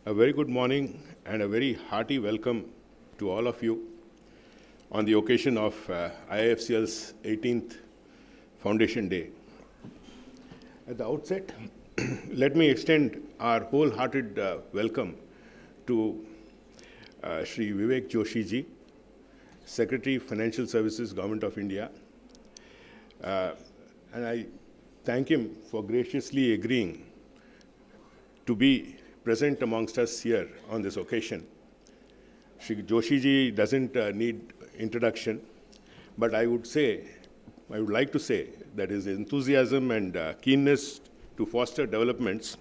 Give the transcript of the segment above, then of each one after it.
A very good morning and a very hearty welcome to all of you on the occasion of IIFCL's 18th Foundation Day. At the outset, let me extend our wholehearted welcome to Shri Vivek Joshi ji, Secretary Financial Services, Government of India. And I thank him for graciously agreeing to be present amongst us here on this occasion. Shri Joshi ji doesn't need introduction, but I would like to say that his enthusiasm and keenness to foster developments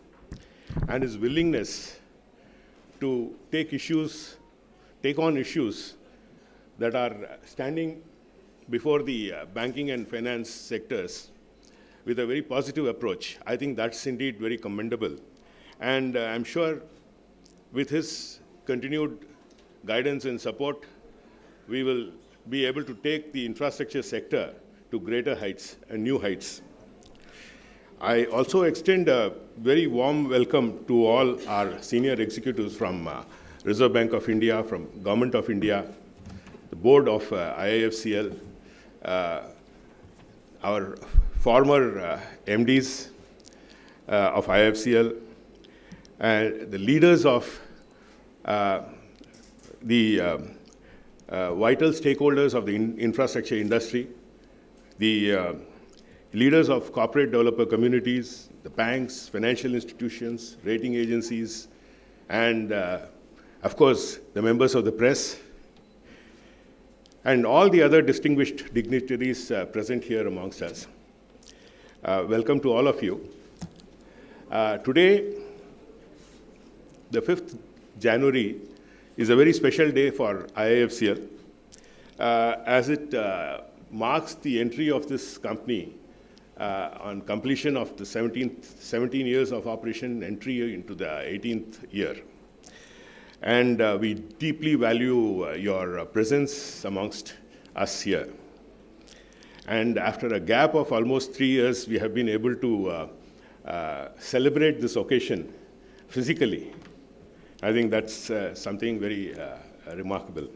and his willingness to take on issues that are standing before the banking and finance sectors with a very positive approach. I think that's indeed very commendable. And I'm sure with his continued guidance and support, we will be able to take the infrastructure sector to greater heights and new heights. I also extend a very warm welcome to all our senior executives from Reserve Bank of India, from Government of India, the board of IIFCL, our former MDs of IIFCL, and the leaders of the vital stakeholders of the infrastructure industry, the leaders of corporate developer communities, the banks, financial institutions, rating agencies, and of course, the members of the press, and all the other distinguished dignitaries present here amongst us. Welcome to all of you. Today, the 5th January is a very special day for IIFCL as it marks the entry of this company on completion of the 17 years of operation, entry into the 18th year. And we deeply value your presence amongst us here. And after a gap of almost 3 years, we have been able to celebrate this occasion physically. I think that's something very remarkable.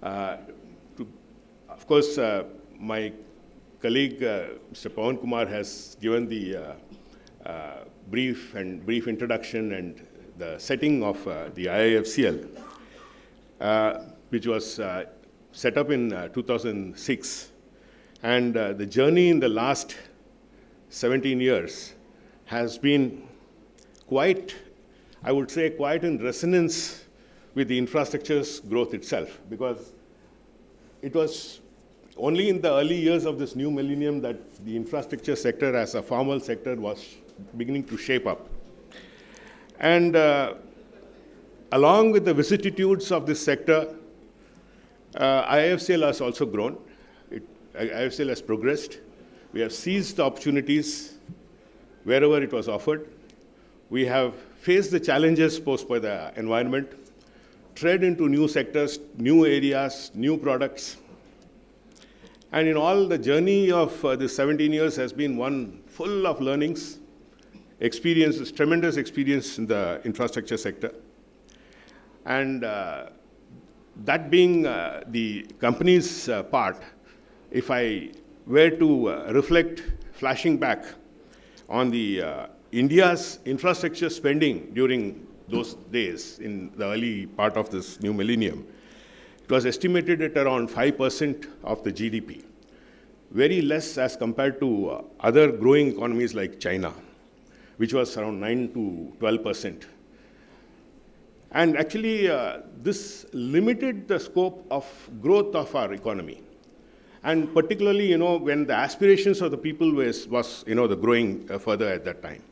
Of course, my colleague, Mr. Pawan Kumar, has given the brief introduction and the setting of the IIFCL, which was set up in 2006. And the journey in the last 17 years has been quite in resonance with the infrastructure's growth itself, because it was only in the early years of this new millennium that the infrastructure sector as a formal sector was beginning to shape up. And along with the vicissitudes of this sector, IIFCL has also grown. IIFCL has progressed. We have seized the opportunities wherever it was offered. We have faced the challenges posed by the environment, tread into new sectors, new areas, new products. And in all, the journey of this 17 years has been one full of learnings, experiences, tremendous experience in the infrastructure sector. And that being the company's part, if I were to reflect, flashing back on the India's infrastructure spending during those days in the early part of this new millennium, it was estimated at around 5% of the GDP, very less as compared to other growing economies like China, which was around 9 to 12%. And actually, this limited the scope of growth of our economy. And particularly, when the aspirations of the people was the growing further at that time.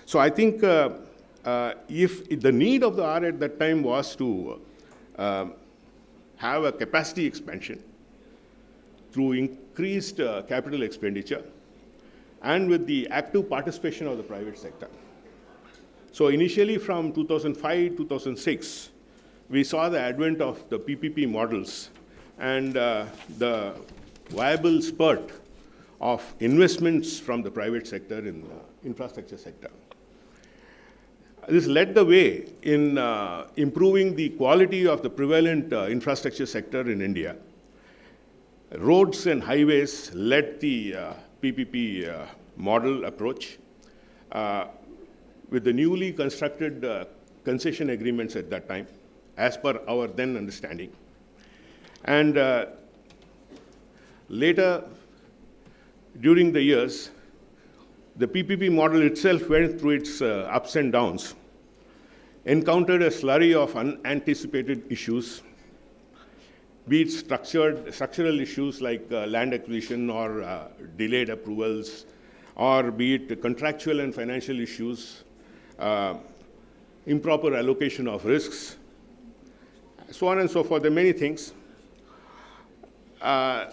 So I think if the need of the hour at that time was to have a capacity expansion through increased capital expenditure and with the active participation of the private sector. So initially from 2005, 2006, we saw the advent of the PPP models and the viable spurt of investments from the private sector in the infrastructure sector. This led the way in improving the quality of the prevalent infrastructure sector in India. Roads and highways led the PPP model approach with the newly constructed concession agreements at that time, as per our then understanding. And later, during the years, the PPP model itself went through its ups and downs, encountered a slurry of unanticipated issues, be it structural issues like land acquisition or delayed approvals, or be it contractual and financial issues, improper allocation of risks, so on and so forth. There are many things. There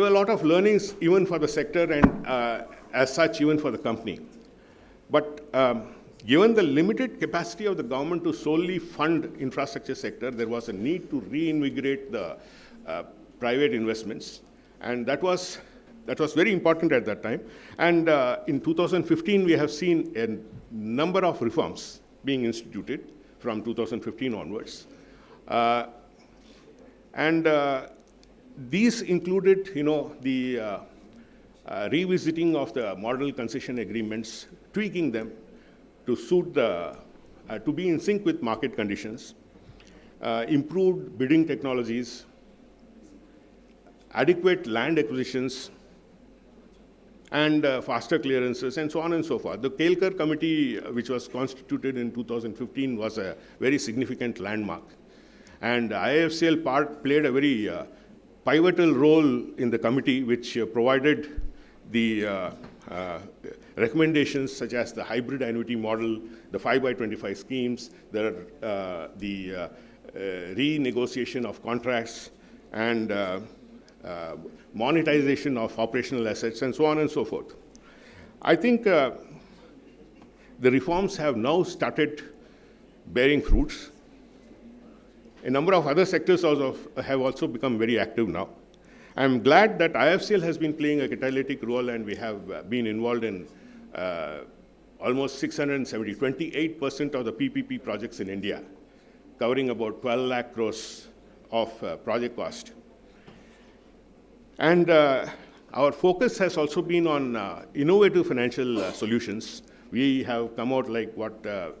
were a lot of learnings even for the sector and as such even for the company. But given the limited capacity of the government to solely fund infrastructure sector, there was a need to reinvigorate the private investments. And that was very important at that time. And in 2015, we have seen a number of reforms being instituted from 2015 onwards. These included, the revisiting of the model concession agreements, tweaking them to suit to be in sync with market conditions, improved bidding technologies, adequate land acquisitions, and faster clearances, and so on and so forth. The Kelkar Committee, which was constituted in 2015, was a very significant landmark. And IIFCL played a very pivotal role in the committee, which provided the recommendations such as the hybrid annuity model, the 5x25 schemes, the renegotiation of contracts, and monetization of operational assets, and so on and so forth. I think the reforms have now started bearing fruits. A number of other sectors also have also become very active now. I'm glad that IIFCL has been playing a catalytic role, and we have been involved in almost 670, 28% of the PPP projects in India, covering about 12 lakh crores of project cost. And our focus has also been on innovative financial solutions. We have come out, like what the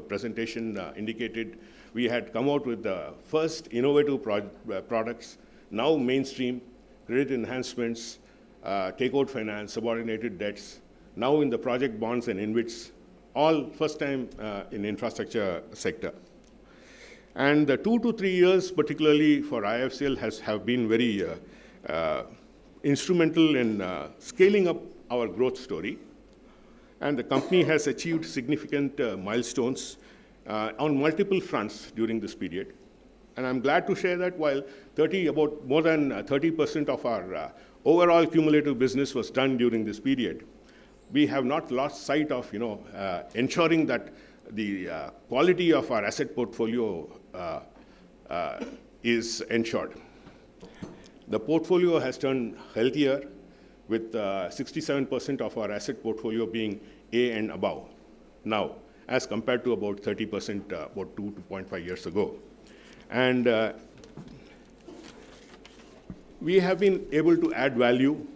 presentation indicated, we had come out with the first innovative products, now mainstream, credit enhancements, takeout finance, subordinated debts, now in the project bonds and InvITs, all first time in infrastructure sector. And the 2 to 3 years, particularly for IIFCL, have been very instrumental in scaling up our growth story. And the company has achieved significant milestones on multiple fronts during this period. And I'm glad to share that while about more than 30% of our overall cumulative business was done during this period, we have not lost sight of ensuring that the quality of our asset portfolio is ensured. The portfolio has turned healthier, with 67% of our asset portfolio being A and above now, as compared to about 30% about 2.5 years ago. And we have been able to add value.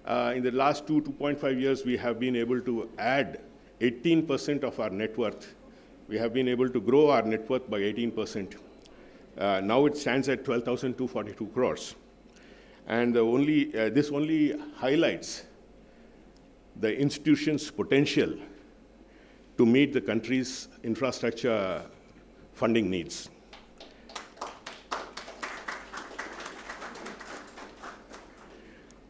In the last 2.5 years, we have been able to add 18% of our net worth. We have been able to grow our net worth by 18%. Now it stands at 12,242 crores. And this only highlights the institution's potential to meet the country's infrastructure funding needs.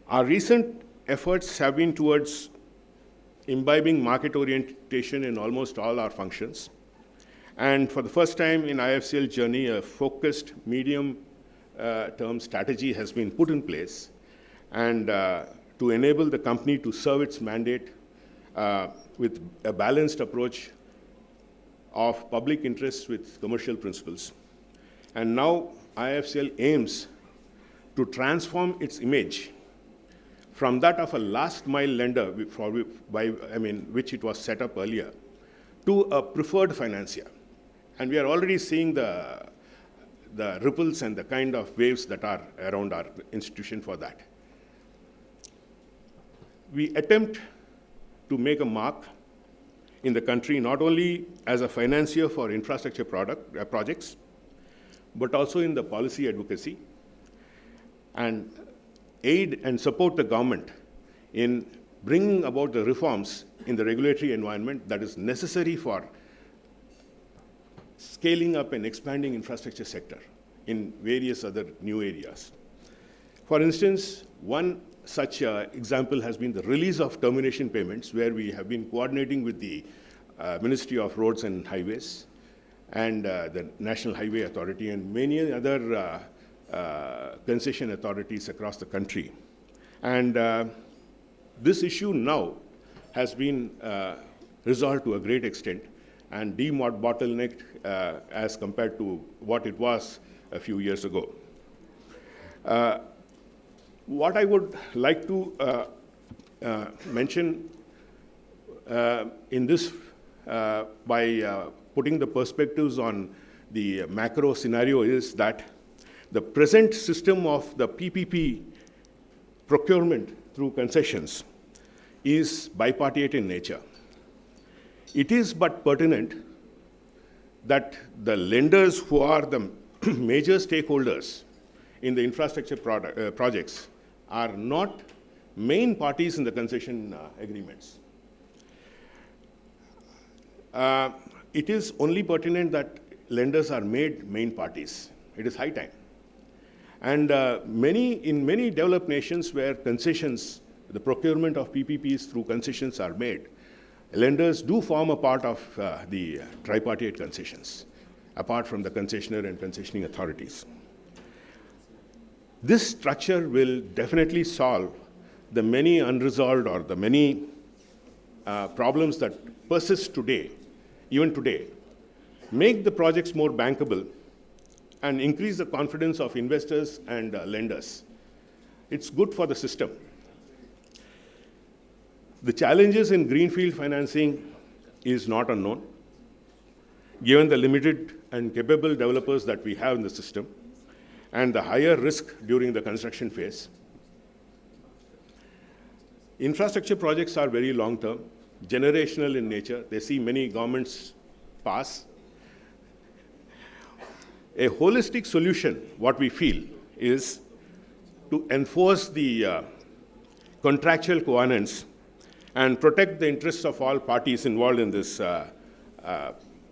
Our recent efforts have been towards imbibing market orientation in almost all our functions. And for the first time in IIFCL journey, a focused medium-term strategy has been put in place, and to enable the company to serve its mandate with a balanced approach of public interests with commercial principles. And now IIFCL aims to transform its image from that of a last-mile lender, which it was set up earlier, to a preferred financier. And we are already seeing the ripples and the kind of waves that are around our institution for that. We attempt to make a mark in the country, not only as a financier for infrastructure projects, but also in the policy advocacy, and aid and support the government in bringing about the reforms in the regulatory environment that is necessary for scaling up and expanding infrastructure sector in various other new areas. For instance, one such example has been the release of termination payments, where we have been coordinating with the Ministry of Roads and Highways and the National Highway Authority and many other concession authorities across the country. And this issue now has been resolved to a great extent and de-bottlenecked as compared to what it was a few years ago. What I would like to mention in this, by putting the perspectives on the macro scenario, is that the present system of the PPP procurement through concessions is bipartite in nature. It is but pertinent that the lenders who are the major stakeholders in the infrastructure projects are not main parties in the concession agreements. It is only pertinent that lenders are made main parties. It is high time. And in many developed nations where concessions, the procurement of PPPs through concessions are made, lenders do form a part of the tripartite concessions, apart from the concessioner and concessioning authorities. This structure will definitely solve the many unresolved or the many problems that persist today, even today, make the projects more bankable and increase the confidence of investors and lenders. It's good for the system. The challenges in greenfield financing is not unknown, given the limited and capable developers that we have in the system and the higher risk during the construction phase. Infrastructure projects are very long-term, generational in nature. They see many governments pass. A holistic solution, what we feel, is to enforce the contractual covenants and protect the interests of all parties involved in this,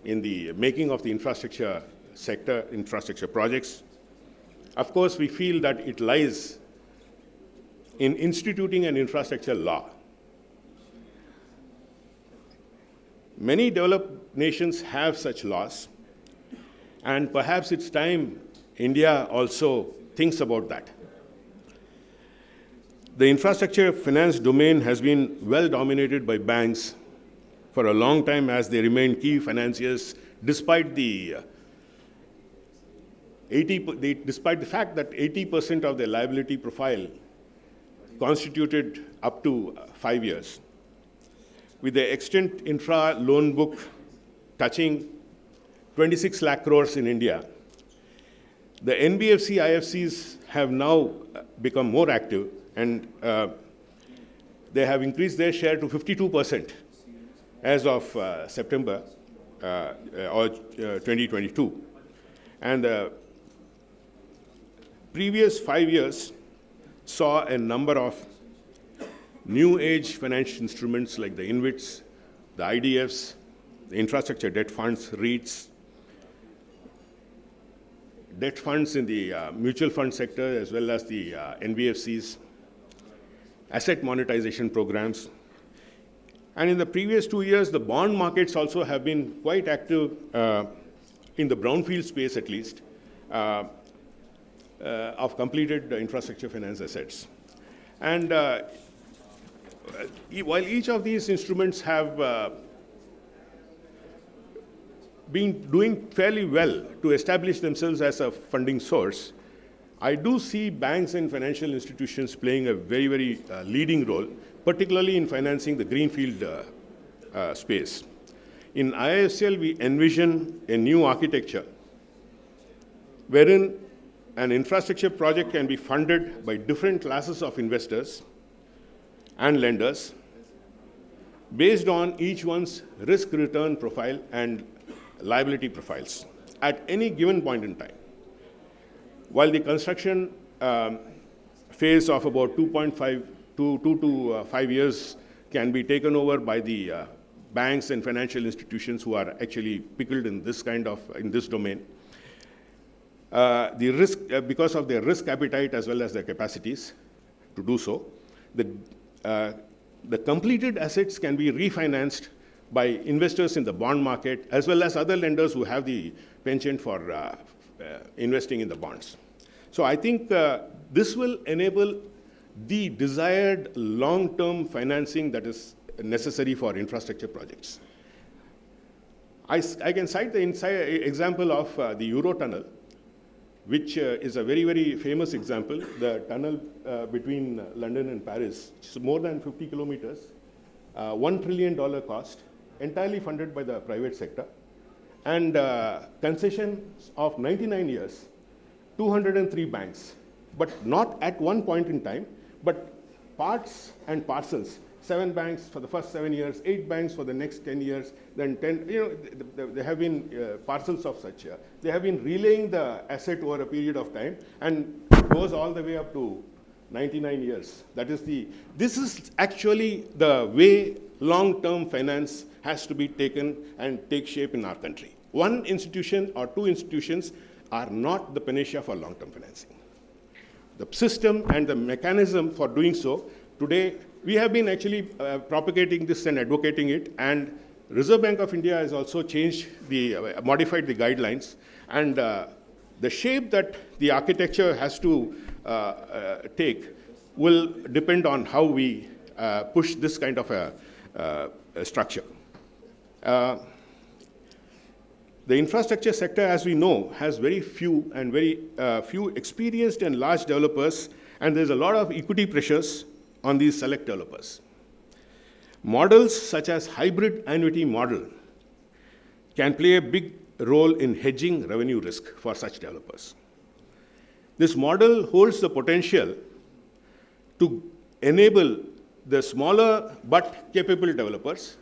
in the making of the infrastructure sector, infrastructure projects. Of course, we feel that it lies in instituting an infrastructure law. Many developed nations have such laws, and perhaps it's time India also thinks about that. The infrastructure finance domain has been well dominated by banks for a long time, as they remain key financiers despite the fact that 80% of their liability profile constituted up to 5 years. With the extant infra loan book touching 26 lakh crores in India, the NBFC IFCs have now become more active, and they have increased their share to 52% as of September 2022. And the previous 5 years saw a number of new age financial instruments like the InvITs, the IDFs, the infrastructure debt funds, REITs, debt funds in the mutual fund sector, as well as the NBFCs, asset monetization programs. And in the previous 2 years, the bond markets also have been quite active in the brownfield space, at least, of completed infrastructure finance assets. And while each of these instruments have been doing fairly well to establish themselves as a funding source, I do see banks and financial institutions playing a very, very leading role, particularly in financing the greenfield space. In IIFCL, we envision a new architecture wherein an infrastructure project can be funded by different classes of investors and lenders based on each one's risk-return profile and liability profiles at any given point in time. While the construction phase of about 2 to 5 years can be taken over by the banks and financial institutions who are actually pickled in this domain, the risk, because of their risk appetite as well as their capacities to do so, the completed assets can be refinanced by investors in the bond market as well as other lenders who have the penchant for investing in the bonds. So I think this will enable the desired long-term financing that is necessary for infrastructure projects. I can cite the example of the Eurotunnel, which is a very, very famous example. The tunnel between London and Paris, it's more than 50 kilometers, $1 trillion cost, entirely funded by the private sector, and concessions of 99 years, 203 banks, but not at one point in time, but parts and parcels. 7 banks for the first 7 years, 8 banks for the next 10 years, then 10, there have been parcels of such. They have been relaying the asset over a period of time, and it goes all the way up to 99 years. This is actually the way long-term finance has to be taken and take shape in our country. One institution or two institutions are not the panacea for long-term financing. The system and the mechanism for doing so, today, we have been actually propagating this and advocating it, and Reserve Bank of India has also modified the guidelines, and the shape that the architecture has to take will depend on how we push this kind of a structure. The infrastructure sector, as we know, has very few experienced and large developers, and there's a lot of equity pressures on these select developers. Models such as hybrid annuity model can play a big role in hedging revenue risk for such developers. This model holds the potential to enable the smaller but capable developers,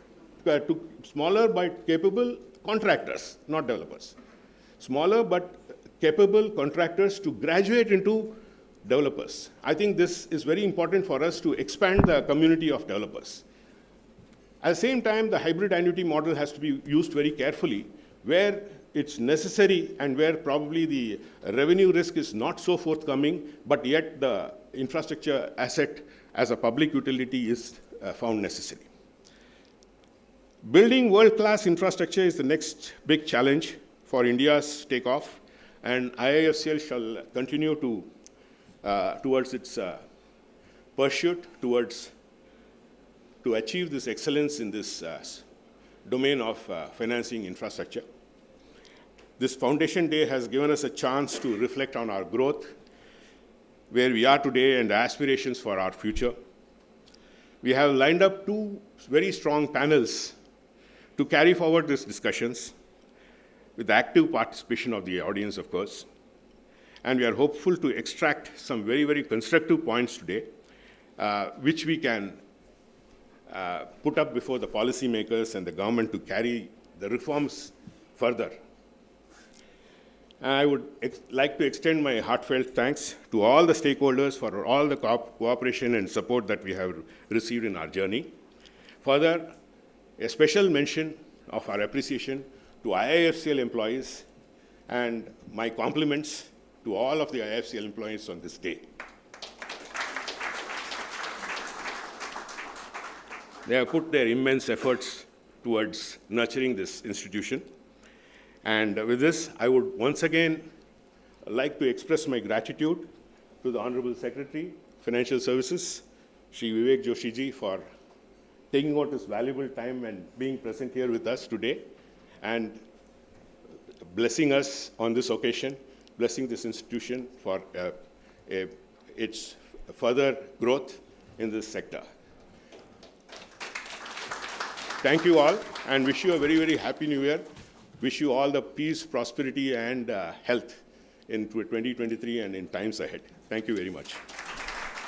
smaller but capable contractors, not developers, smaller but capable contractors to graduate into developers. I think this is very important for us to expand the community of developers. At the same time, the hybrid annuity model has to be used very carefully where it's necessary and where probably the revenue risk is not so forthcoming, but yet the infrastructure asset as a public utility is found necessary. Building world-class infrastructure is the next big challenge for India's takeoff, and IIFCL shall continue to towards its pursuit to achieve this excellence in this domain of financing infrastructure. This Foundation Day has given us a chance to reflect on our growth, where we are today, and the aspirations for our future. We have lined up 2 very strong panels to carry forward these discussions with the active participation of the audience, of course. And we are hopeful to extract some very, very constructive points today, which we can put up before the policymakers and the government to carry the reforms further. I would like to extend my heartfelt thanks to all the stakeholders for all the cooperation and support that we have received in our journey. Further, a special mention of our appreciation to IIFCL employees, and my compliments to all of the IIFCL employees on this day. They have put their immense efforts towards nurturing this institution. And with this, I would once again like to express my gratitude to the Honorable Secretary, Financial Services, Shri Vivek Joshi ji, for taking out his valuable time and being present here with us today, and blessing us on this occasion, blessing this institution for its further growth in this sector. thank you all, and wish you a very, very happy new year. Wish you all the peace, prosperity, and health in 2023 and in times ahead. Thank you very much.